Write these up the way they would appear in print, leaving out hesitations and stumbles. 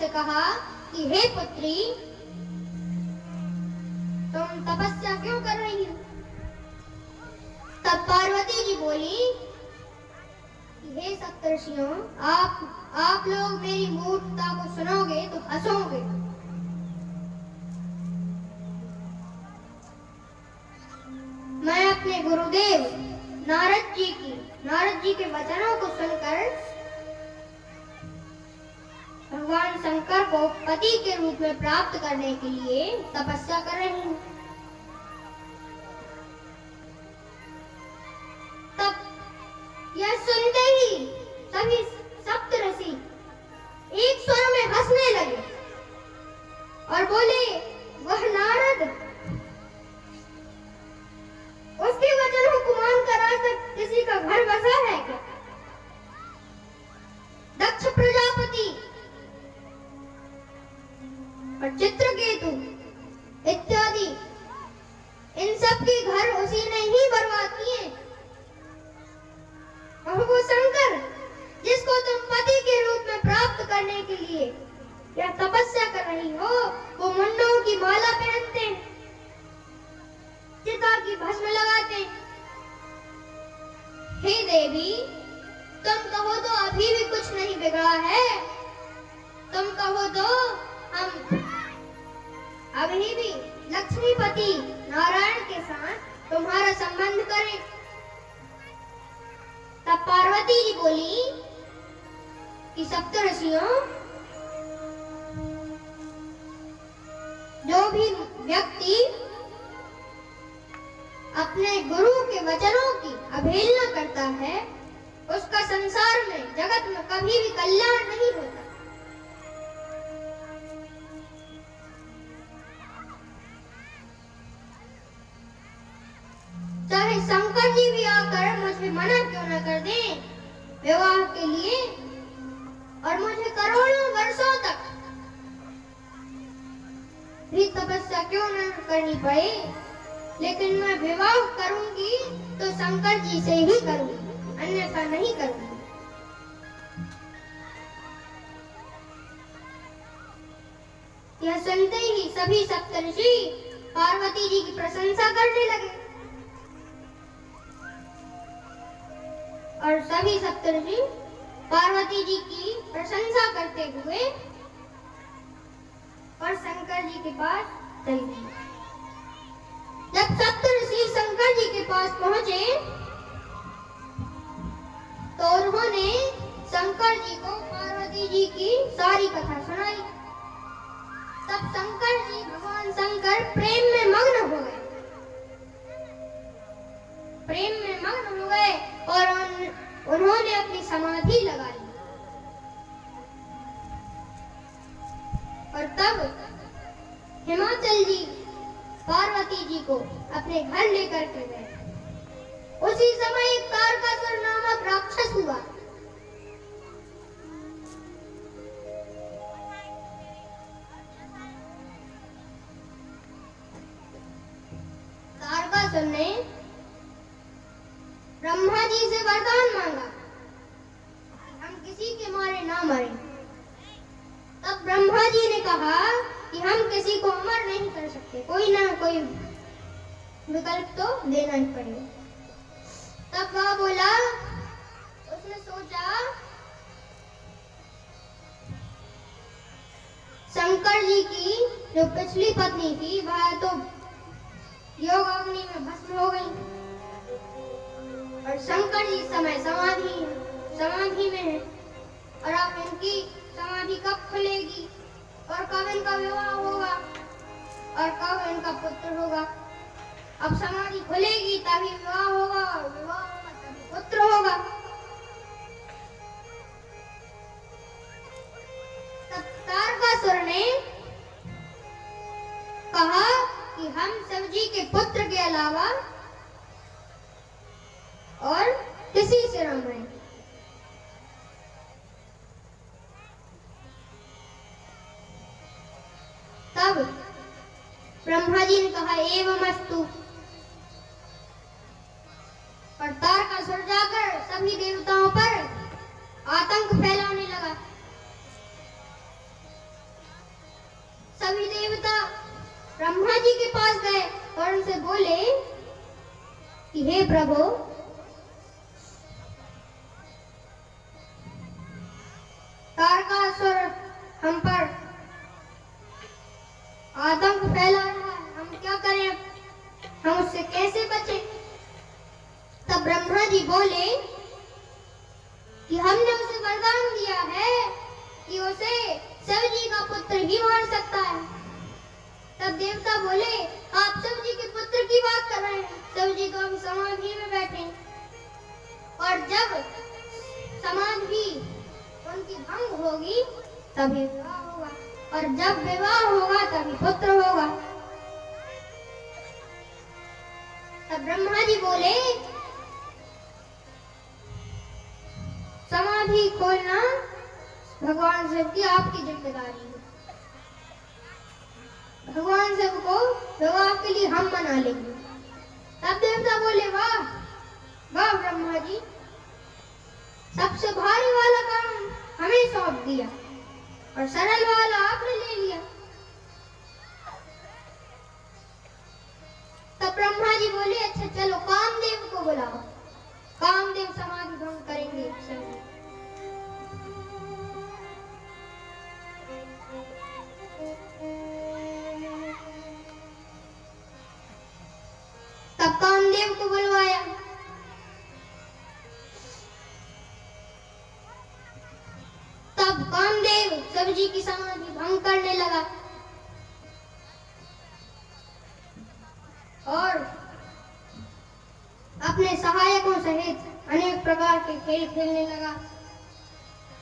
से कहा कि हे पुत्री, तुम तपस्या क्यों कर रही हो? तब पार्वती जी बोली कि हे सप्तर्षियों, आप लोग मेरी मूर्खता को सुनोगे तो हंसोगे। मैं अपने गुरुदेव नारद जी के वचनों को सुनकर भगवान शंकर को पति के रूप में प्राप्त करने के लिए तपस्या कर रही हूँ। तब यह सुनते ही सभी सप्तऋषि एक स्वर में हंसने लगे और बोले, वह नारद, उसके वचनों को मानकर आज तक किसी का घर बसा है क्या? दक्ष प्रजापति और चित्रकेतु इत्यादि इन सब के घर उसी ने ही बर्बाद किए। और वो शंकर जिसको तुम पति के रूप में प्राप्त करने के लिए यह तपस्या कर रही हो, वो मुंडों की माला पहनते, चिता की भस्म लगाते। हे देवी, तुम कहो तो अभी भी कुछ नहीं बिगड़ा है। तुम कहो तो हम अभी भी लक्ष्मीपति नारायण के साथ तुम्हारा संबंध करें। तब पार्वती जी बोली कि सप्तऋषियों, जो भी व्यक्ति अपने गुरु के वचनों की अवहेलना करता है, उसका संसार में, जगत में कभी भी कल्याण नहीं होता। चाहे शंकर जी भी आकर मुझे मना क्यों न कर दें विवाह के लिए, और मुझे करोड़ों वर्षों तक भी तपस्या क्यों न करनी पड़े, लेकिन मैं विवाह करूंगी तो शंकर जी से ही करूंगी, अन्यथा नहीं करूंगी। यह सुनते ही सभी सप्तऋषि पार्वती जी की प्रशंसा करने लगे और सभी सप्तऋषि पार्वती जी की प्रशंसा करते हुए और शंकर जी के पास चल दिए। जब सप्तऋषि शंकर जी के पास पहुंचे तो उन्होंने शंकर जी को पार्वती जी की सारी कथा सुनाई। तब शंकर जी, भगवान शंकर प्रेम में मग्न हो गए, और उन्होंने अपनी समाधि लगा ली। और तब हिमाचल जी पार्वती जी को अपने घर लेकर के गए। उसी समय एक तारकासुर नामक राक्षस हुआ। तारकासुर ने ब्रह्मा जी से वरदान मांगा कि हम किसी के मारे ना मरें। तब ब्रह्मा जी ने कहा कि हम किसी को अमर नहीं कर सकते, कोई ना कोई विकल्प तो देना ही पड़ेगा। तब वह बोला, उसने सोचा शंकर जी की जो पिछली पत्नी थी वह तो योग अग्नि में भस्म हो गई, और शंकर जी समय समाधि में है, और अब इनकी समाधि कब खुलेगी और कब इनका विवाह होगा और कब इनका पुत्र होगा। अब समाधि खुलेगी तभी विवाह होगा, और विवाह होगा तभी पुत्र होगा। तब तारकासुर ने कहा कि हम शिव जी के पुत्र के अलावा और किसी से न मरें। तब ब्रह्मा जी ने कहा एवमस्तु, और तारकासुर जाकर सभी देवताओं पर आतंक फैलाने लगा ब्रह्मा जी के पास गए और उनसे बोले कि हे प्रभु, तारकासुर हम पर आतंक फैला रहा है, हम क्या करें, हम उससे कैसे बचें? तब ब्रह्मा जी बोले कि हमने उसे वरदान दिया है कि उसे शिव जी का पुत्र ही मार सकता है। तब देवता बोले, आप शिव जी के पुत्र की बात कर रहे हैं, शिव जी तो अभी समाधि में बैठे हैं, और जब समाधि उनकी भंग होगी तभी विवाह होगा, और जब विवाह होगा तभी पुत्र होगा। तब ब्रह्मा जी बोले, समाधि खोलना भगवान शिव की आपकी जिम्मेदारी है, भगवान शिव को विवाह के लिए हम मना लेंगे। तब देवता बोले, वाह वाह ब्रह्मा जी, सबसे भारी वाला काम हमें सौंप दिया और सरल वाला आपने ले लिया। तब ब्रह्मा जी बोले, अच्छा चलो कामदेव को बुलाओ, कामदेव समाधि भंग करेंगे। तब कामदेव को बुलवाया। तब कामदेव शिव जी की समाधि भंग करने लगा और अपने सहायकों सहित अनेक प्रकार के खेल खेलने लगा।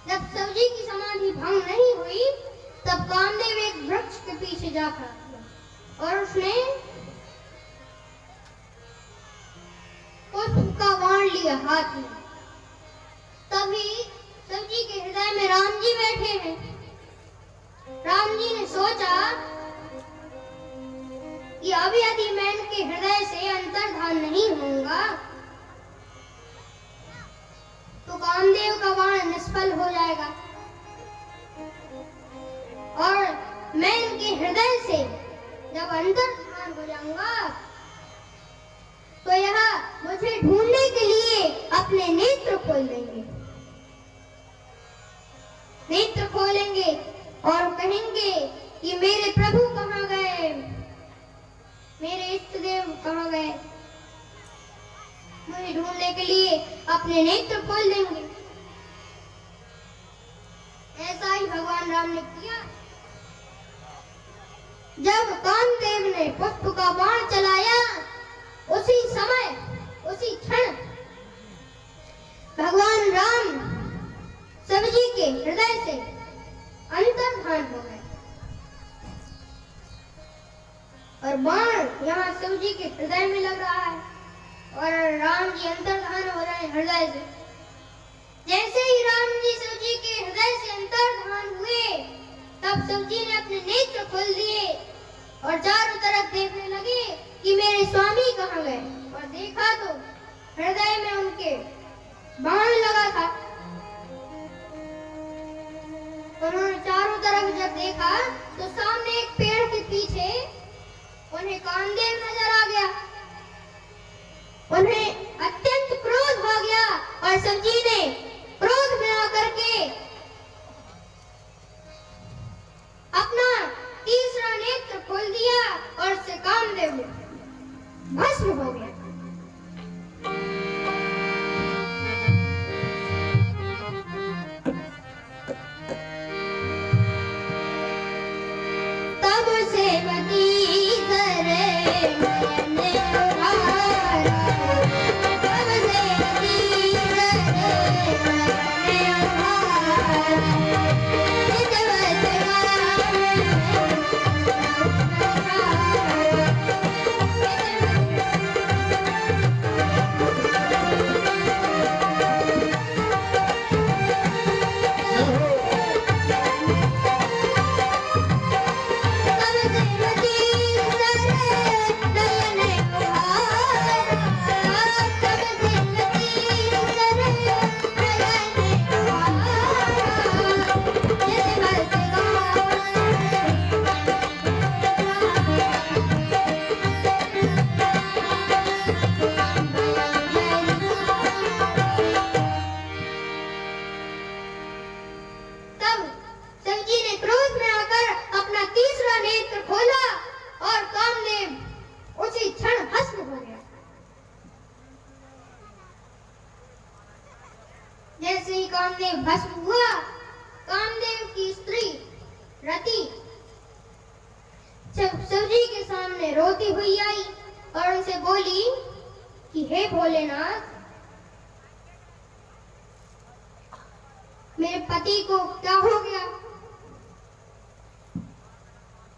जब शिव जी की समाधि भंग नहीं हुई तब कामदेव एक वृक्ष के पीछे जा खड़ा और उसने पुष्प का बाण लिया हाथ में। तभी शिव जी के हृदय में राम जी बैठे हैं। राम जी ने सोचा कि अब यदि मैं इनके हृदय से अंतर्धान नहीं होऊंगा तो कामदेव का बाण निष्फल हो जाएगा, और मैं इनके हृदय से जब अंतर्धान हो जाऊंगा तो यह मुझे ढूंढने के लिए अपने नेत्र खोल देंगे, नेत्र खोलेंगे और कहेंगे कि मेरे प्रभु कहाँ गए, मेरे इष्ट देव कहाँ गए, मुझे ढूंढने के लिए अपने नेत्र खोल देंगे। ऐसा ही भगवान राम ने किया। जब कामदेव ने पुष्प का बाण चलाया, उसी समय उसी क्षण भगवान राम शिव जी के हृदय से अंतर्धान हो गए और बाण यहाँ शिव जी के हृदय में लग रहा है और राम जी अंतर्धान हो रहे हैं हृदय से। जैसे ही राम जी शिव जी के हृदय से अंतर्धान हुए तब शिव जी ने अपने नेत्र खोल दिए और चारों तरफ देखने लगे कि मेरे स्वामी कहाँ गए, और देखा तो हृदय में उनके बाण लगा था। उन्होंने चारों तरफ जब देखा तो सामने एक पेड़ के पीछे उन्हें कामदेव नजर आ गया। उन्हें अत्यंत क्रोध हो गया और शिव जी ने क्रोध में आकर के अपना तीसरा नेत्र खोल दिया और उससे कामदेव भस्म हो गया। तब से बती करे मैंने उहारा, तब से बती करे मैंने उहारा। भोलेनाथ, मेरे पति को क्या हो गया?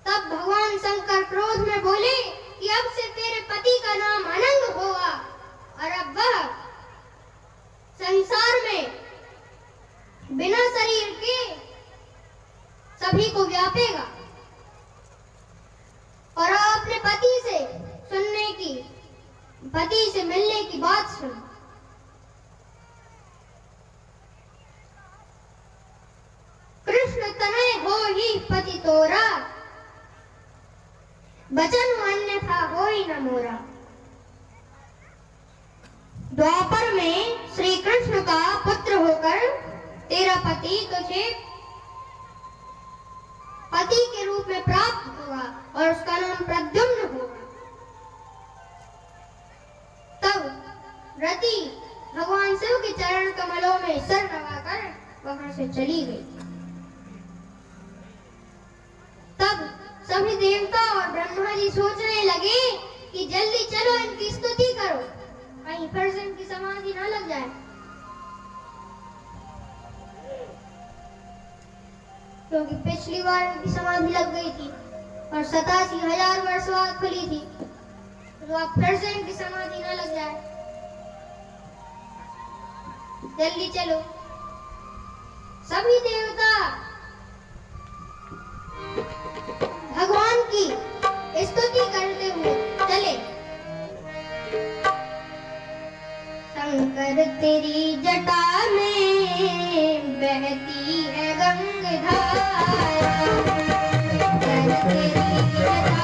तब भगवान शंकर क्रोध में बोले कि अब से तेरे पति का नाम अनंग होगा और अब वह संसार में बिना शरीर के सभी को व्यापेगा। और अपने पति से सुनने की, पति से मिलने की बात सुन। कृष्ण तनय हो ही पति तोरा, बचन अन्यथा हो ही न मोरा। द्वापर में श्री कृष्ण का पुत्र होकर तेरा पति तुझे पति के रूप में प्राप्त होगा और उसका नाम प्रद्युम्न होगा। तब रति भगवान शिव के चरण कमलों में सिर लगाकर वहां से चली गई। तब सभी देवता और ब्रह्मा जी सोचने लगे कि जल्दी चलो इनकी स्तुति करो, कहीं फिर से इनकी समाधि ना लग जाए। क्योंकि पिछली बार इनकी समाधि लग गई थी और 87,000 वर्ष बाद खुली थी, तो अब फिर से इनकी समाधि ना लग जाए। जल्दी चलो। सभी देवता भगवान की स्तुति करते हुए चले। शंकर तेरी जटा में बहती है गंगाधारा, शंकर तेरी जटा